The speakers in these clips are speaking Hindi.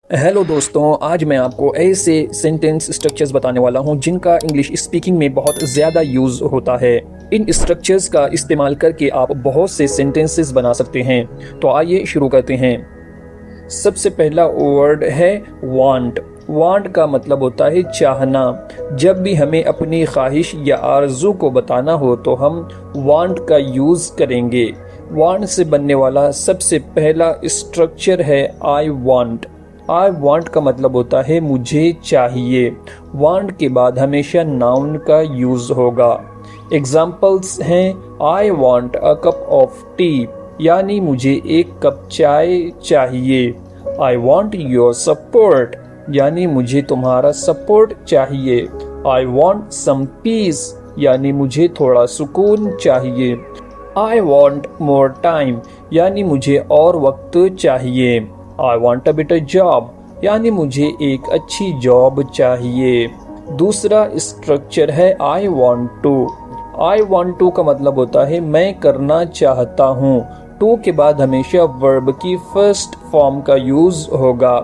हेलो दोस्तों, आज मैं आपको ऐसे सेंटेंस स्ट्रक्चर्स बताने वाला हूं जिनका इंग्लिश स्पीकिंग में बहुत ज़्यादा यूज़ होता है। इन स्ट्रक्चर्स का इस्तेमाल करके आप बहुत से सेंटेंसेस बना सकते हैं। तो आइए शुरू करते हैं। सबसे पहला वर्ड है वांट। वांट का मतलब होता है चाहना। जब भी हमें अपनी ख्वाहिश या आरज़ू को बताना हो तो हम वांट का यूज़ करेंगे। वांट से बनने वाला सबसे पहला स्ट्रक्चर है आई वांट। आई वांट का मतलब होता है मुझे चाहिए। वांट के बाद हमेशा नाउन का यूज होगा। एग्जाम्पल्स हैं I want a cup of T, यानी मुझे एक कप चाय चाहिए। आई वांट योर सपोर्ट, यानी मुझे तुम्हारा सपोर्ट चाहिए। आई वांट सम पीस, यानी मुझे थोड़ा सुकून चाहिए। आई वांट मोर टाइम, यानी मुझे और वक्त चाहिए। I want a better job, यानी मुझे एक अच्छी जॉब चाहिए। दूसरा स्ट्रक्चर है I want to. I want to का मतलब होता है मैं करना चाहता हूँ। टू के बाद हमेशा वर्ब की फर्स्ट फॉर्म का यूज होगा।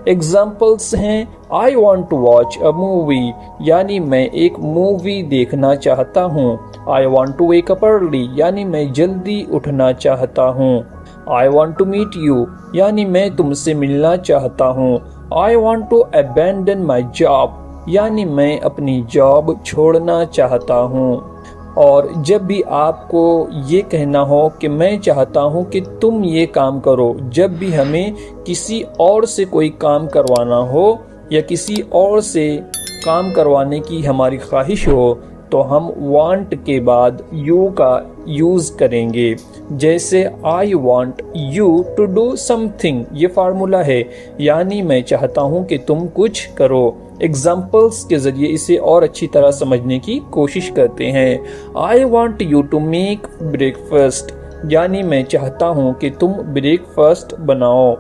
एग्जाम्पल्स हैं I want to watch a movie, यानी मैं एक मूवी देखना चाहता हूँ। I want to wake up early, यानी मैं जल्दी उठना चाहता हूँ। I want to meet you, यानी मैं तुमसे मिलना चाहता हूँ। I want to abandon my job, यानी मैं अपनी जॉब छोड़ना चाहता हूँ। और जब भी आपको ये कहना हो कि मैं चाहता हूँ कि तुम ये काम करो, जब भी हमें किसी और से कोई काम करवाना हो या किसी और से काम करवाने की हमारी ख्वाहिश हो, तो हम वांट के बाद यू का यूज करेंगे। जैसे I want you to do something, ये फार्मूला है, यानी मैं चाहता हूँ कि तुम कुछ करो। एग्जाम्पल्स के जरिए इसे और अच्छी तरह समझने की कोशिश करते हैं। I want you to make breakfast, यानी मैं चाहता हूँ कि तुम ब्रेकफास्ट बनाओ।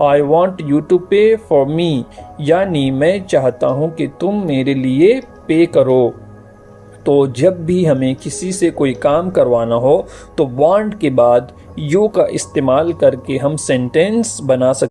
I want you to pay for me, यानी मैं चाहता हूँ कि तुम मेरे लिए पे करो। तो जब भी हमें किसी से कोई काम करवाना हो तो वांट के बाद यू का इस्तेमाल करके हम सेंटेंस बना सकते